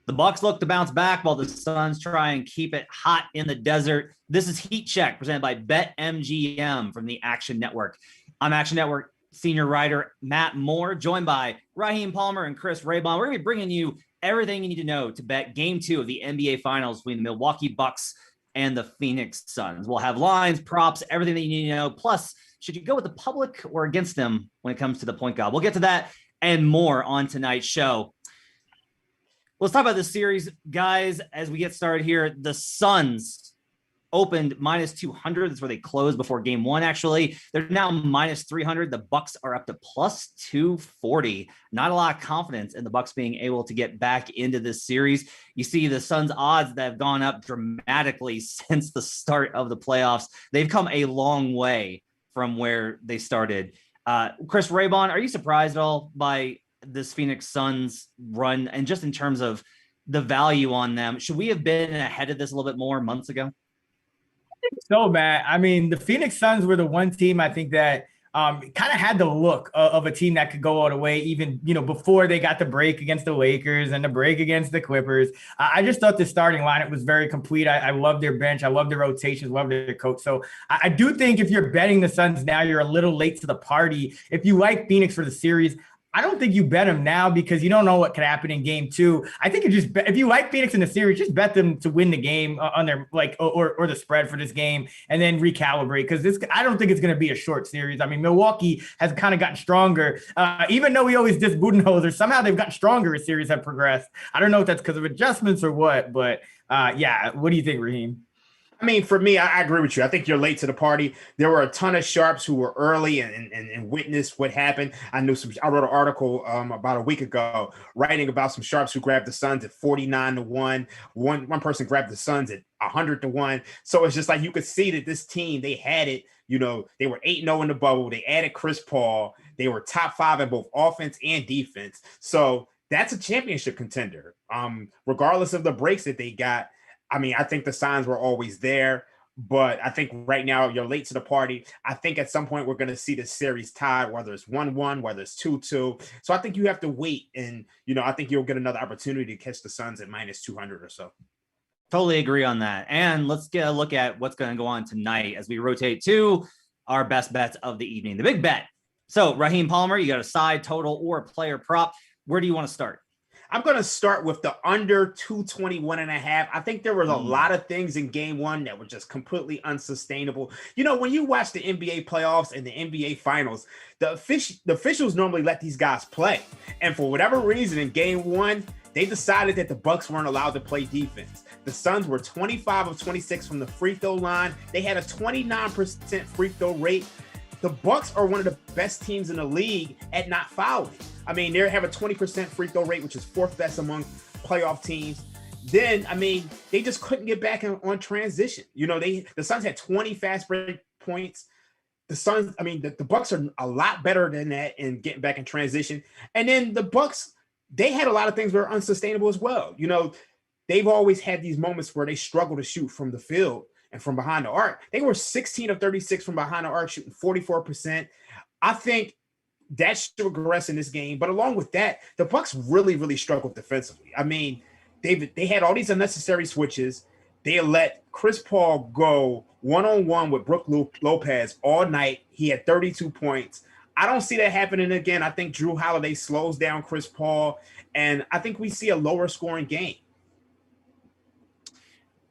The Bucks look to bounce back while the Suns try and keep it hot in the desert. This is Heat Check presented by BetMGM from the Action Network. I'm Action Network senior writer Matt Moore, joined by Raheem Palmer and Chris Raybon. We're going to be bringing you everything you need to know to bet Game 2 of the NBA Finals between the Milwaukee Bucks and the Phoenix Suns. We'll have lines, props, everything that you need to know. Plus, should you go with the public or against them when it comes to the point guard? We'll get to that and more on tonight's show. Let's talk about this series, guys, as we get started here. The Suns opened minus 200. That's where they closed before game one, actually. They're now minus 300. The Bucks are up to plus 240. Not a lot of confidence in the Bucks being able to get back into this series. You see the Suns' odds that have gone up dramatically since the start of the playoffs. They've come a long way from where they started. Chris Raybon, are you surprised at all by this Phoenix Suns run? And just in terms of the value on them, should we have been ahead of this a little bit more months ago? So, Matt, I mean, the Phoenix Suns were the one team I think that kind of had the look of a team that could go all the way, even, before they got the break against the Lakers and the break against the Clippers. I just thought the starting lineup was very complete. I love their bench. I love their rotations, love their coach. So I do think if you're betting the Suns now, you're a little late to the party. If you like Phoenix for the series, I don't think you bet them now because you don't know what could happen in game two. I think if you like Phoenix in the series, just bet them to win the game on their or the spread for this game, and then recalibrate, because I don't think it's going to be a short series. I mean, Milwaukee has kind of gotten stronger, even though we always diss Budenholzer. Somehow they've gotten stronger as series have progressed. I don't know if that's because of adjustments or what, but yeah. What do you think, Raheem? I mean, for me, I agree with you. I think you're late to the party. There were a ton of sharps who were early and witnessed what happened. I wrote an article about a week ago writing about some sharps who grabbed the Suns at 49-1. One person grabbed the Suns at 100-1. So it's just like you could see that this team, they had it. They were 8-0 in the bubble. They added Chris Paul. They were top 5 in both offense and defense. So that's a championship contender, regardless of the breaks that they got. I mean, I think the signs were always there, but I think right now you're late to the party. I think at some point we're going to see the series tied, whether it's 1-1, whether it's 2-2. So I think you have to wait, and, I think you'll get another opportunity to catch the Suns at minus 200 or so. Totally agree on that. And let's get a look at what's going to go on tonight as we rotate to our best bets of the evening, the big bet. So Raheem Palmer, you got a side, total, or a player prop. Where do you want to start? I'm going to start with the under 221.5. I think there was a lot of things in game one that were just completely unsustainable. When you watch the NBA playoffs and the NBA finals, the officials normally let these guys play. And for whatever reason, in game one, they decided that the Bucks weren't allowed to play defense. The Suns were 25 of 26 from the free throw line. They had a 29% free throw rate. The Bucks are one of the best teams in the league at not fouling. I mean, they have a 20% free throw rate, which is 4th best among playoff teams. Then, I mean, they just couldn't get back on transition. The Suns had 20 fast break points. The Bucks are a lot better than that in getting back in transition. And then the Bucks, they had a lot of things that were unsustainable as well. They've always had these moments where they struggle to shoot from the field and from behind the arc. They were 16 of 36 from behind the arc, shooting 44%. I think that should regress in this game. But along with that, the Bucks really, really struggled defensively. I mean, they had all these unnecessary switches. They let Chris Paul go one-on-one with Brook Lopez all night. He had 32 points. I don't see that happening again. I think Drew Holiday slows down Chris Paul, and I think we see a lower scoring game.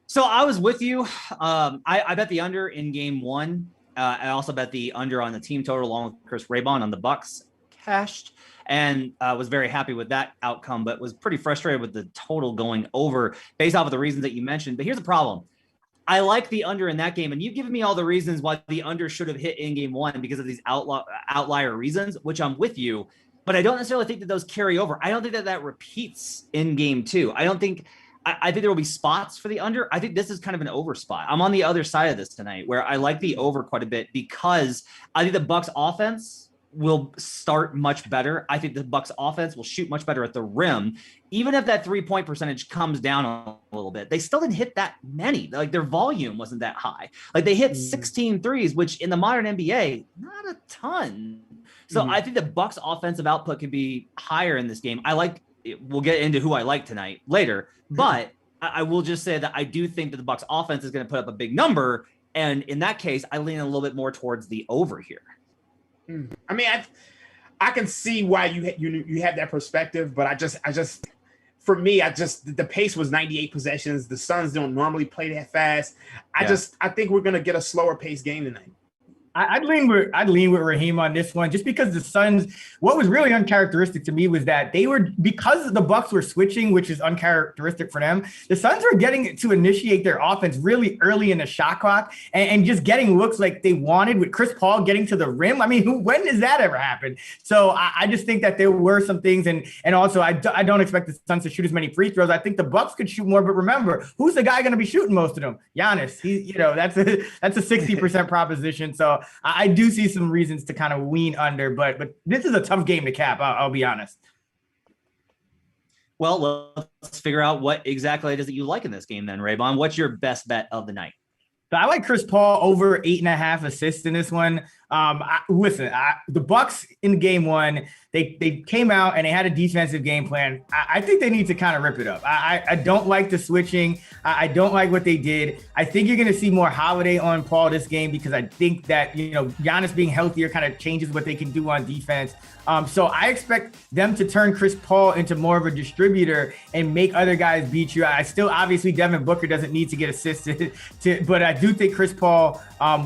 So I was with you. I bet the under in game one. I also bet the under on the team total along with Chris Raybon on the Bucks cashed, and was very happy with that outcome, but was pretty frustrated with the total going over based off of the reasons that you mentioned. But here's the problem. I like the under in that game, and you've given me all the reasons why the under should have hit in game one because of these outlier reasons, which I'm with you, but I don't necessarily think that those carry over. I don't think that repeats in game two. I think there will be spots for the under. I think this is kind of an over spot. I'm on the other side of this tonight where I like the over quite a bit because I think the Bucks offense will start much better. I think the Bucks offense will shoot much better at the rim. Even if that 3-point percentage comes down a little bit, they still didn't hit that many. Like their volume wasn't that high. Like they hit 16 threes, which in the modern NBA, not a ton. So I think the Bucks offensive output could be higher in this game. I like we'll get into who I like tonight later, but I will just say that I do think that the Bucks offense is going to put up a big number. And in that case, I lean a little bit more towards the over here. I mean, I can see why you have that perspective, but I just for me, the pace was 98 possessions. The Suns don't normally play that fast. I think we're gonna get a slower pace game tonight. I'd lean with Raheem on this one, just because the Suns, what was really uncharacteristic to me was that because the Bucks were switching, which is uncharacteristic for them, the Suns were getting to initiate their offense really early in the shot clock and just getting looks like they wanted, with Chris Paul getting to the rim. I mean, when does that ever happen? So I just think that there were some things, and also I don't expect the Suns to shoot as many free throws. I think the Bucks could shoot more, but remember, who's the guy going to be shooting most of them? Giannis. That's a 60% proposition. So I do see some reasons to kind of lean under, but this is a tough game to cap. I'll be honest. Well, let's figure out what exactly it is that you like in this game then, Raybon. What's your best bet of the night? So I like Chris Paul over 8.5 assists in this one. The Bucks in game one, they came out and they had a defensive game plan. I think they need to kind of rip it up. I don't like the switching. I don't like what they did. I think you're going to see more Holiday on Paul this game, because I think that, Giannis being healthier kind of changes what they can do on defense. So I expect them to turn Chris Paul into more of a distributor and make other guys beat you. Obviously Devin Booker doesn't need to get assisted, but I do think Chris Paul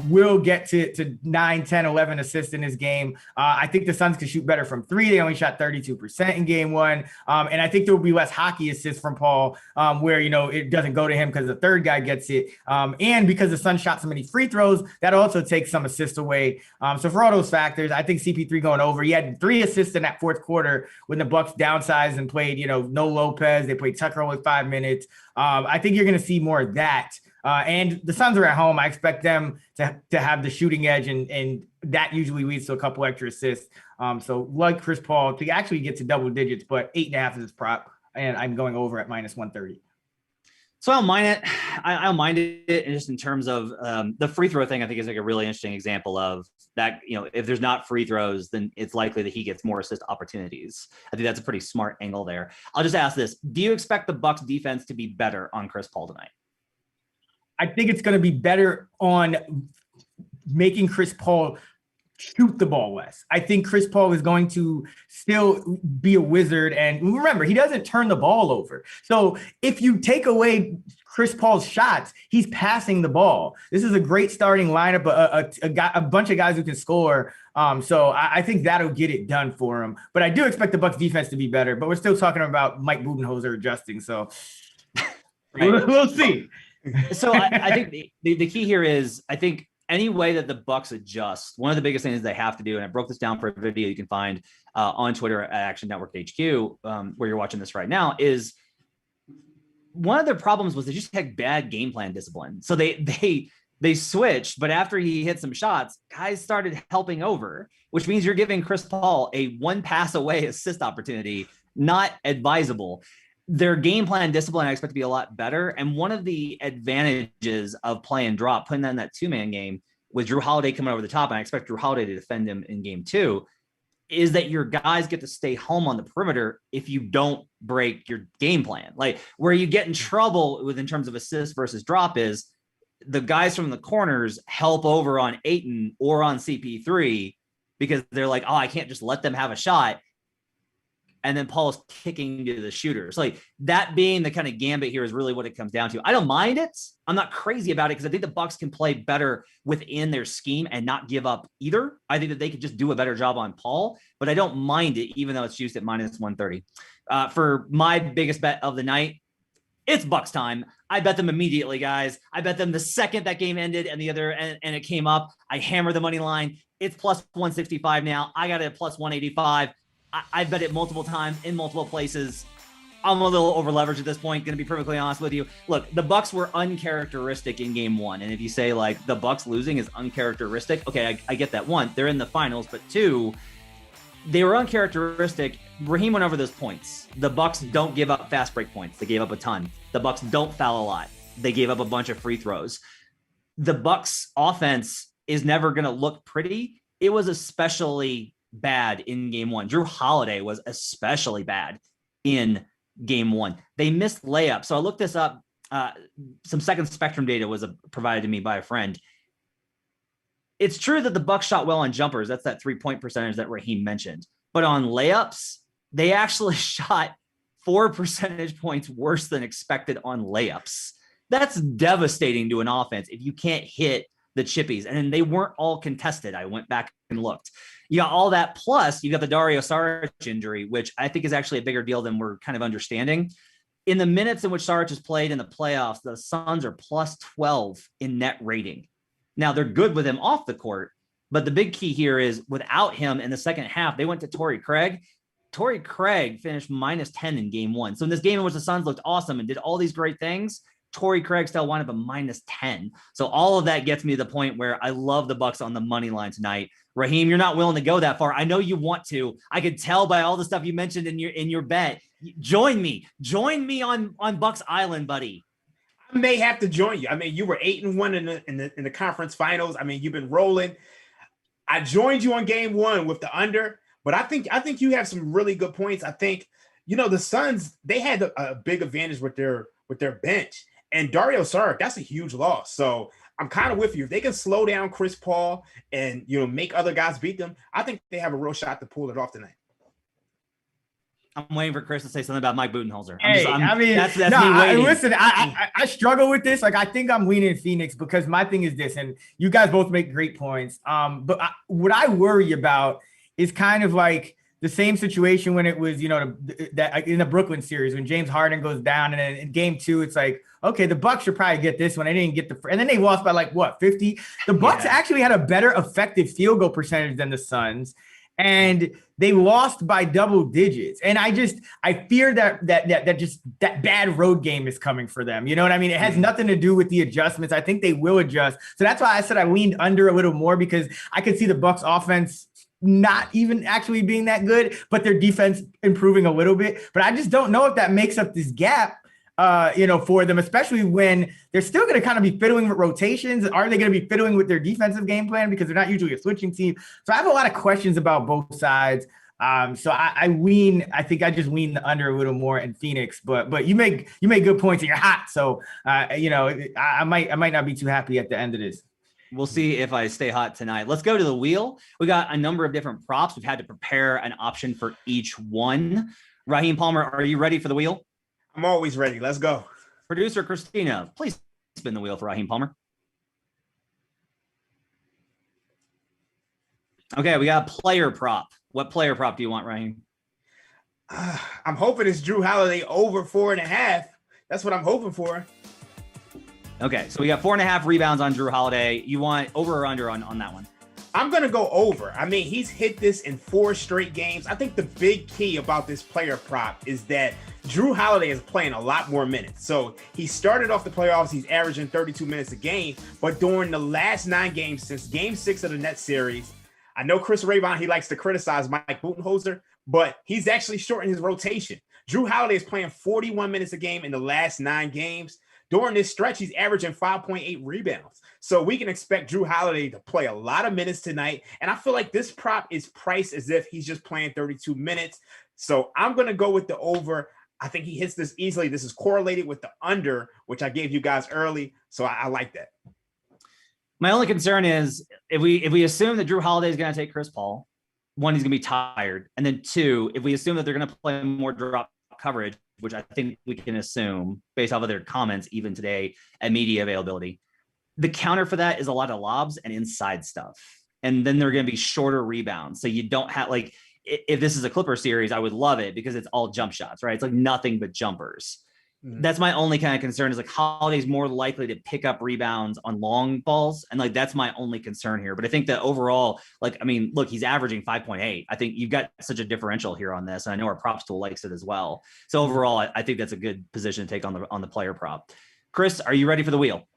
will get to 9, 10, 11 assists in this game. I think the Suns can shoot better from three. They only shot 32% in game one. And I think there will be less hockey assists from Paul, where, it doesn't go to him because the third guy gets it. And because the Suns shot so many free throws, that also takes some assists away. So for all those factors, I think CP3 going over. He had 3 assists in that fourth quarter when the Bucks downsized and played, no Lopez. They played Tucker only 5 minutes. I think you're going to see more of that. And the Suns are at home. I expect them to have the shooting edge, and that usually leads to a couple extra assists. So like Chris Paul to actually get to double digits, but 8.5 is his prop, and I'm going over at -130. So I'll mind it. I'll mind it just in terms of the free throw thing. I think is like a really interesting example of that. If there's not free throws, then it's likely that he gets more assist opportunities. I think that's a pretty smart angle there. I'll just ask this: do you expect the Bucks defense to be better on Chris Paul tonight? I think it's going to be better on making Chris Paul shoot the ball less. I think Chris Paul is going to still be a wizard. And remember, he doesn't turn the ball over. So if you take away Chris Paul's shots, he's passing the ball. This is a great starting lineup, a bunch of guys who can score. So I think that'll get it done for him. But I do expect the Bucks defense to be better. But we're still talking about Mike Budenholzer adjusting. So we'll see. So I think the key here is, I think any way that the Bucks adjust, one of the biggest things they have to do, and I broke this down for a video you can find on Twitter at Action Network HQ, where you're watching this right now, is one of their problems was they just had bad game plan discipline. So they switched, but after he hit some shots, guys started helping over, which means you're giving Chris Paul a one pass away assist opportunity, not advisable. Their game plan discipline, I expect to be a lot better. And one of the advantages of play and drop, putting that in that 2-man game with Drew Holiday coming over the top, and I expect Drew Holiday to defend him in game 2, is that your guys get to stay home on the perimeter if you don't break your game plan. Like where you get in trouble with in terms of assist versus drop is the guys from the corners help over on Ayton or on CP3 because they're like, oh, I can't just let them have a shot. And then Paul is kicking to the shooters. Like that being the kind of gambit here is really what it comes down to. I don't mind it. I'm not crazy about it because I think the Bucks can play better within their scheme and not give up either. I think that they could just do a better job on Paul, but I don't mind it, even though it's juiced at -130. For my biggest bet of the night, it's Bucks time. I bet them immediately, guys. I bet them the second that game ended and and it came up. I hammered the money line. It's +165 now. I got it at +185. I bet it multiple times in multiple places. I'm a little over leveraged at this point, going to be perfectly honest with you. Look, the Bucks were uncharacteristic in game 1. And if you say like the Bucks losing is uncharacteristic, okay, I get that. 1, they're in the finals, but 2, they were uncharacteristic. Raheem went over those points. The Bucks don't give up fast break points. They gave up a ton. The Bucks don't foul a lot. They gave up a bunch of free throws. The Bucks offense is never going to look pretty. It was especially bad in game 1. Drew Holiday was especially bad in game one. They missed layups. So I looked this up. Some second spectrum data was provided to me by a friend. It's true that the Bucks shot well on jumpers. That's that 3-point percentage that Raheem mentioned. But on layups, they actually shot 4 percentage points worse than expected on layups. That's devastating to an offense if you can't hit the chippies. And they weren't all contested. I went back and looked. You got all that, plus you got the Dario Saric injury, which I think is actually a bigger deal than we're kind of understanding. In the minutes in which Saric has played in the playoffs, the Suns are plus 12 in net rating. Now, they're good with him off the court, but the big key here is without him in the second half, they went to Torrey Craig. Torrey Craig finished minus 10 in game one. So in this game in which the Suns looked awesome and did all these great things, Torrey Craig still wound up a minus 10. So all of that gets me to the point where I love the Bucks on the money line tonight. Raheem, you're not willing to go that far. I know you want to. I could tell by all the stuff you mentioned in your bet. Join me on Bucks Island, buddy. I may have to join you. I mean, you were 8-1 in the conference finals. I mean, you've been rolling. I joined you on game one with the under, but I think you have some really good points. I think, the Suns, they had a big advantage with their bench, and Dario Saric, that's a huge loss. So I'm kind of with you. If they can slow down Chris Paul and, make other guys beat them, I think they have a real shot to pull it off tonight. I'm waiting for Chris to say something about Mike Budenholzer. Listen, I struggle with this. Like, I think I'm leaning Phoenix because my thing is this, and you guys both make great points. But what I worry about is kind of like the same situation when it was, that in the Brooklyn series when James Harden goes down, and then in game two, it's like, okay, the Bucks should probably get this one. They didn't get and then they lost by 50. The Bucks actually had a better effective field goal percentage than the Suns, and they lost by double digits. And I fear that bad road game is coming for them. You know what I mean? It has nothing to do with the adjustments. I think they will adjust. So that's why I said I leaned under a little more, because I could see the Bucks offense not even actually being that good, but their defense improving a little bit. But I just don't know if that makes up this gap, for them, especially when they're still going to kind of be fiddling with rotations. Are they going to be fiddling with their defensive game plan, because they're not usually a switching team? So I have a lot of questions about both sides. So I think I just lean the under a little more in Phoenix, but you make good points and you're hot. So, I might not be too happy at the end of this. We'll see if I stay hot tonight. Let's go to the wheel. We got a number of different props. We've had to prepare an option for each one. Raheem Palmer, are you ready for the wheel? I'm always ready. Let's go. Producer Christina, please spin the wheel for Raheem Palmer. Okay, we got a player prop. What player prop do you want, Raheem? I'm hoping it's Jrue Holiday over 4.5. That's what I'm hoping for. Okay, so we got 4.5 rebounds on Jrue Holiday. You want over or under on that one? I'm going to go over. I mean, he's hit this in 4 straight games. I think the big key about this player prop is that Jrue Holiday is playing a lot more minutes. So he started off the playoffs, he's averaging 32 minutes a game, but during the last 9 games since game 6 of the Nets series, I know Chris Raybon, he likes to criticize Mike Budenholzer, but he's actually shortened his rotation. Jrue Holiday is playing 41 minutes a game in the last 9 games. During this stretch, he's averaging 5.8 rebounds. So we can expect Jrue Holiday to play a lot of minutes tonight. And I feel like this prop is priced as if he's just playing 32 minutes. So I'm going to go with the over. I think he hits this easily. This is correlated with the under, which I gave you guys early. So I like that. My only concern is if we assume that Jrue Holiday is going to take Chris Paul, one, he's going to be tired. And then 2, if we assume that they're going to play more drop coverage, which I think we can assume based off of their comments even today at media availability, the counter for that is a lot of lobs and inside stuff. And then they're going to be shorter rebounds. So you don't have, like, if this is a Clipper series, I would love it because it's all jump shots, right? It's like nothing but jumpers. Mm-hmm. That's my only kind of concern, is like Holiday's more likely to pick up rebounds on long balls. And like, that's my only concern here. But I think that overall, like, I mean, look, he's averaging 5.8. I think you've got such a differential here on this. And I know our props tool likes it as well. So overall, I think that's a good position to take on the player prop. Chris, are you ready for the wheel?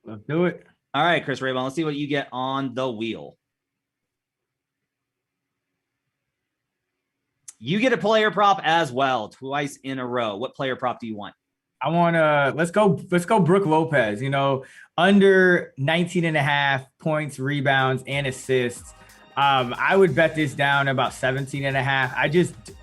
Let's do it. All right, Chris Raybon, let's see what you get on the wheel. You get a player prop as well, twice in a row. What player prop do you want? I want to, let's go Brook Lopez, under 19.5 points, rebounds, and assists. I would bet this down about 17.5.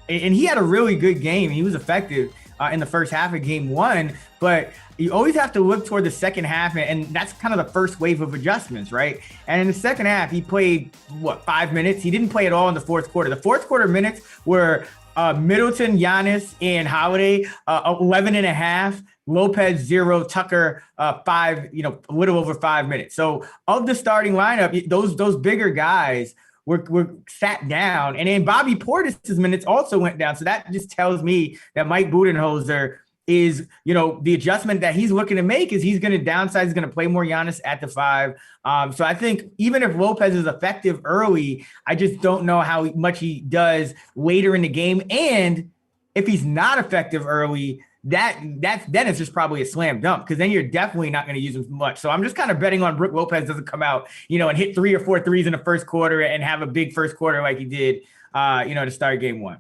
and he had a really good game. He was effective in the first half of game one, but you always have to look toward the second half, and that's kind of the first wave of adjustments, right? And in the second half, he played, 5 minutes? He didn't play at all in the fourth quarter. The fourth quarter minutes were Middleton, Giannis, and Holiday, 11 and a half. Lopez 0, Tucker 5, a little over 5 minutes. So of the starting lineup, those bigger guys were sat down, and then Bobby Portis' minutes also went down. So that just tells me that Mike Budenholzer is, the adjustment that he's looking to make is he's going to downsize, he's going to play more Giannis at the 5. So I think even if Lopez is effective early, I just don't know how much he does later in the game. And if he's not effective early, then it's just probably a slam dunk, because then you're definitely not going to use him much. So I'm just kind of betting on Brook Lopez doesn't come out, and hit 3 or 4 threes in the first quarter and have a big first quarter like he did, to start game one.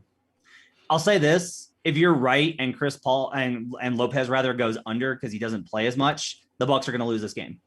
I'll say this. If you're right and Chris Paul and Lopez rather goes under because he doesn't play as much, the Bucks are going to lose this game.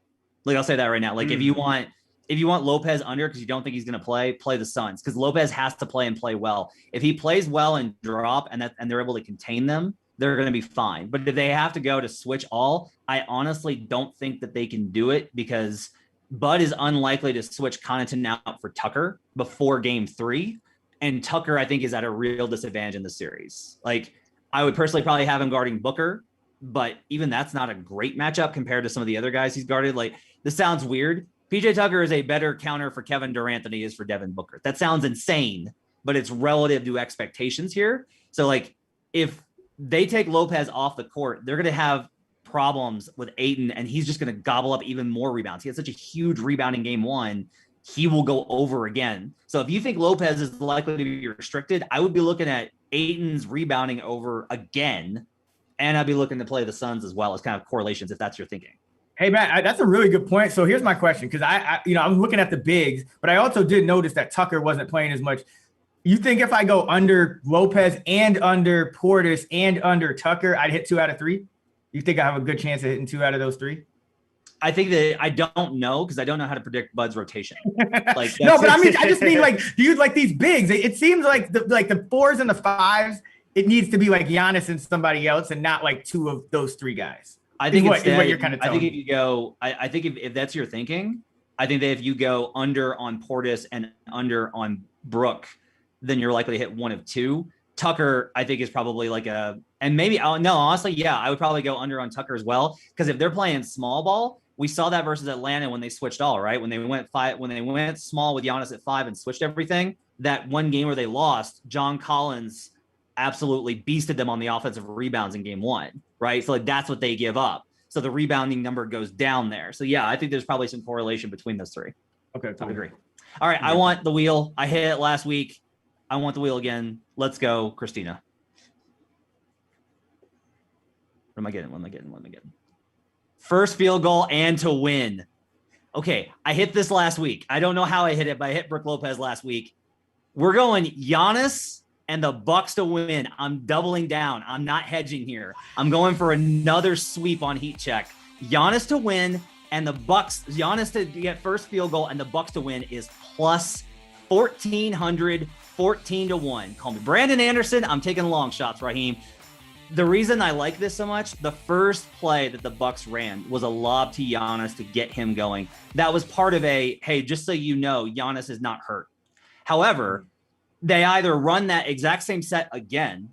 Like, I'll say that right now. Like, if you want Lopez under because you don't think he's going to play the Suns, because Lopez has to play and play well. If he plays well and drop and they're able to contain them, they're going to be fine. But if they have to go to switch all, I honestly don't think that they can do it, because Bud is unlikely to switch Connaughton out for Tucker before game 3. And Tucker, I think, is at a real disadvantage in the series. Like, I would personally probably have him guarding Booker, but even that's not a great matchup compared to some of the other guys he's guarded. Like, this sounds weird. PJ Tucker is a better counter for Kevin Durant than he is for Devin Booker. That sounds insane, but it's relative to expectations here. So, like, if they take Lopez off the court, they're going to have problems with Ayton, and he's just going to gobble up even more rebounds. He had such a huge rebound in game 1. He will go over again. So if you think Lopez is likely to be restricted, I would be looking at Ayton's rebounding over again, and I'd be looking to play the Suns as well as kind of correlations, if that's your thinking. Hey, Matt, that's a really good point. So here's my question, because I'm looking at the bigs, but I also did notice that Tucker wasn't playing as much. You think if I go under Lopez and under Portis and under Tucker, I'd hit 2 out of 3? You think I have a good chance of hitting 2 out of those 3? I think that I don't know, because I don't know how to predict Bud's rotation. Like, no, but I just mean like, do you like these bigs? It seems like the 4s and the 5s, it needs to be like Giannis and somebody else, and not like 2 of those 3 guys. I think what you're kind of telling me. If you go, I think if that's your thinking, I think that if you go under on Portis and under on Brook, then you're likely to hit 1 of 2. Tucker, I think, is probably like honestly, yeah, I would probably go under on Tucker as well, because if they're playing small ball, we saw that versus Atlanta when they switched all, right? When they went small with Giannis at 5 and switched everything, that one game where they lost, John Collins absolutely beasted them on the offensive rebounds in game 1, right? So like, that's what they give up. So the rebounding number goes down there. So yeah, I think there's probably some correlation between those 3. Okay, cool. I agree. All right, I want the wheel. I hit it last week. I want the wheel again. Let's go, Christina. What am I getting? First field goal and to win. Okay, I hit this last week. I don't know how I hit it, but I hit Brook Lopez last week. We're going Giannis and the Bucks to win. I'm doubling down. I'm not hedging here. I'm going for another sweep on Heat Check. Giannis to win and the Bucks. Giannis to get first field goal and the Bucks to win is plus 1,400, 14-1. Call me Brandon Anderson. I'm taking long shots, Raheem. The reason I like this so much, the first play that the Bucks ran was a lob to Giannis to get him going. That was part of hey, just so you know, Giannis is not hurt. However, they either run that exact same set again,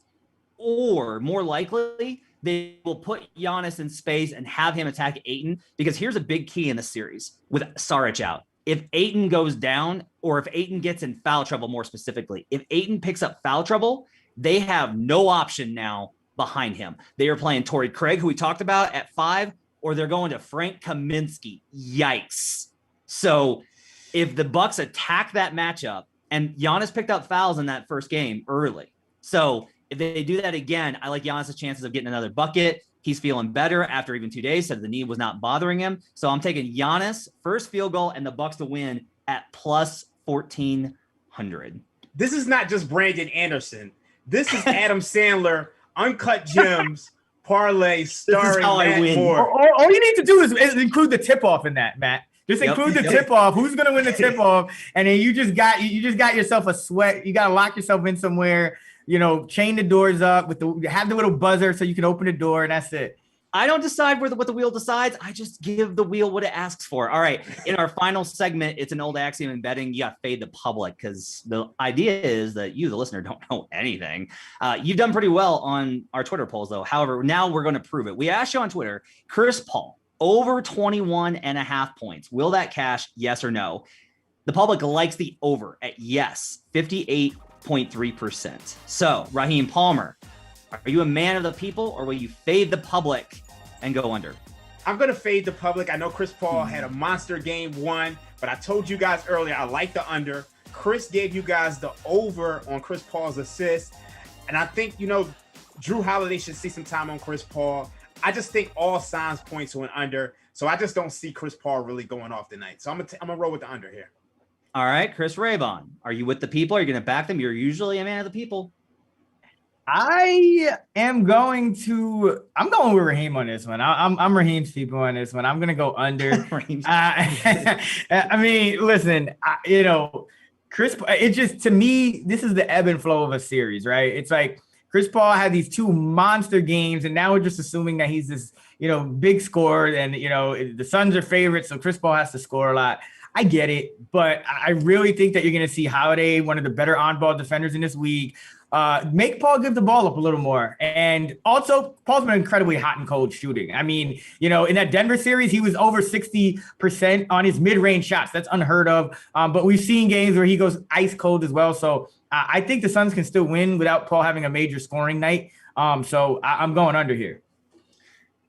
or more likely, they will put Giannis in space and have him attack Ayton, because here's a big key in the series with Saric out. If Ayton goes down, or if Ayton gets in foul trouble, more specifically, if Ayton picks up foul trouble, they have no option now behind him. They are playing Torrey Craig, who we talked about, at 5, or they're going to Frank Kaminsky. Yikes. So if the Bucks attack that matchup, and Giannis picked up fouls in that first game early. So if they do that again, I like Giannis' chances of getting another bucket. He's feeling better after even 2 days, said the knee was not bothering him. So I'm taking Giannis, first field goal, and the Bucks to win at plus 1,400. This is not just Brandon Anderson. This is Adam Sandler, Uncut Gems, parlay starring Matt Moore. All you need to do is include the tip-off in that, Matt. Just include the tip-off. Who's going to win the tip-off? And then you just got yourself a sweat. You got to lock yourself in somewhere. chain the doors up have the little buzzer so you can open the door and that's it. I don't decide what the wheel decides. I just give the wheel what it asks for. All right. In our final segment, it's an old axiom in betting. You got to fade the public because the idea is that you, the listener, don't know anything. You've done pretty well on our Twitter polls, though. However, now we're going to prove it. We asked you on Twitter, Chris Paul, over 21.5 points. Will that cash? Yes or no? The public likes the over at yes, 58.3%. So, Raheem Palmer, are you a man of the people or will you fade the public and go under? I'm going to fade the public. I know Chris Paul had a monster game one, but I told you guys earlier, I like the under. Chris gave you guys the over on Chris Paul's assist. And I think, Drew Holiday should see some time on Chris Paul. I just think all signs point to an under. So I just don't see Chris Paul really going off tonight. So I'm gonna roll with the under here. All right, Chris Raybon, are you with the people? Are you going to back them? You're usually a man of the people. I'm going with Raheem on this one. I'm Raheem's people on this one. I'm going to go under. I mean, listen, Chris, it just, to me, this is the ebb and flow of a series, right? It's like Chris Paul had these two monster games, and now we're just assuming that he's this, big scorer, and, the Suns are favorites, so Chris Paul has to score a lot. I get it, but I really think that you're going to see Holiday, one of the better on-ball defenders in this league, make Paul give the ball up a little more. And also, Paul's been incredibly hot and cold shooting. I mean, in that Denver series, he was over 60% on his mid-range shots. That's unheard of. But we've seen games where he goes ice cold as well. So I think the Suns can still win without Paul having a major scoring night. So I'm going under here.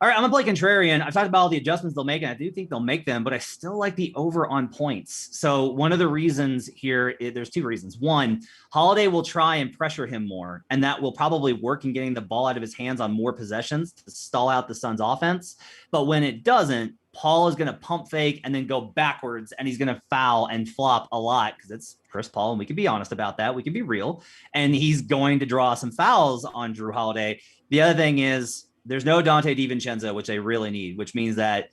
All right, I'm going to play contrarian. I've talked about all the adjustments they'll make, and I do think they'll make them, but I still like the over on points. So one of the reasons here, there's two reasons. One, Holiday will try and pressure him more, and that will probably work in getting the ball out of his hands on more possessions to stall out the Suns' offense. But when it doesn't, Paul is going to pump fake and then go backwards, and he's going to foul and flop a lot because it's Chris Paul, and we can be honest about that. We can be real. And he's going to draw some fouls on Drew Holiday. The other thing is, there's no Dante DiVincenzo, which they really need, which means that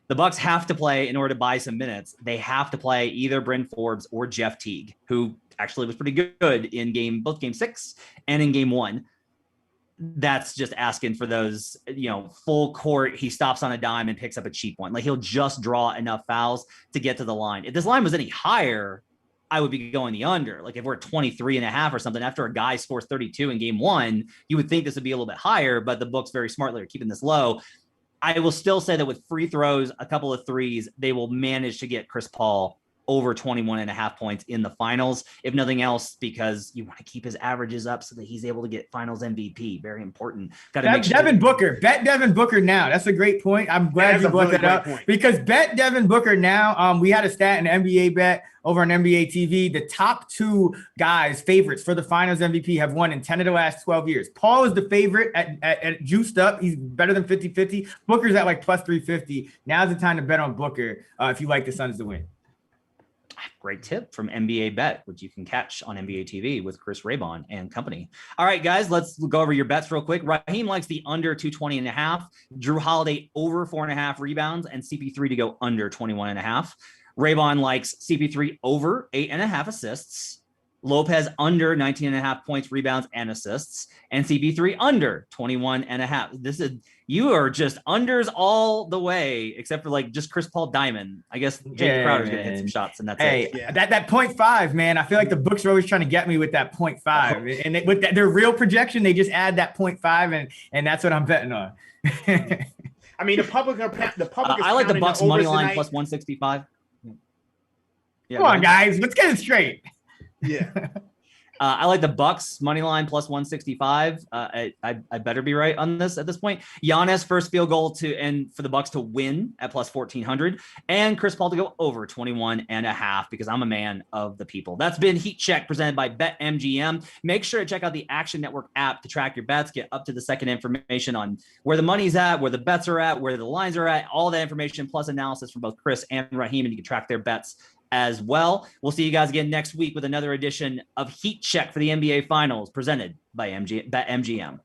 the Bucks have to play in order to buy some minutes. They have to play either Bryn Forbes or Jeff Teague, who actually was pretty good in both game 6 and in game 1. That's just asking for those, full court. He stops on a dime and picks up a cheap one. Like, he'll just draw enough fouls to get to the line. If this line was any higher, I would be going the under. Like, if we're at 23.5 or something, after a guy scores 32 in game 1, you would think this would be a little bit higher, but the books very smartly are keeping this low. I will still say that with free throws, a couple of threes, they will manage to get Chris Paul over 21.5 points in the finals, if nothing else, because you want to keep his averages up so that he's able to get finals MVP. Very important. Got to make sure. Devin Booker. Bet Devin Booker now. That's a great point. I'm glad you brought that up because bet Devin Booker now. We had a stat in NBA bet over on NBA TV. The top 2 guys, favorites for the finals MVP, have won in 10 of the last 12 years. Paul is the favorite at juiced up. He's better than 50-50. Booker's at like plus 350. Now's the time to bet on Booker if you like the Suns to win. Great tip from NBA Bet, which you can catch on NBA TV with Chris Raybon and company. All right, guys, let's go over your bets real quick. Raheem likes the under 220.5. Drew Holiday over 4.5 rebounds, and CP3 to go under 21.5. Raybon likes CP3 over 8.5 assists. Lopez under 19.5 points, rebounds, and assists, and CP3 under 21.5. You are just unders all the way, except for like just Chris Paul Diamond. I guess Jake Crowder's gonna hit some shots, and that's it. Yeah. That 0.5, man. I feel like the books are always trying to get me with that 0.5, and with their real projection, they just add that 0.5, and that's what I'm betting on. I mean, the public. I like the Bucks money line plus 165. Yeah, come on, guys, let's get it straight. Yeah. I like the Bucks money line plus 165. I better be right on this at this point. Giannis first field goal for the Bucks to win at plus 1400, and Chris Paul to go over 21.5 because I'm a man of the people. That's been Heat Check presented by BetMGM. Make sure to check out the Action Network app to track your bets, get up to the second information on where the money's at, where the bets are at, where the lines are at, all that information plus analysis from both Chris and Raheem, and you can track their bets as well. We'll see you guys again next week with another edition of Heat Check for the NBA Finals presented by BetMGM.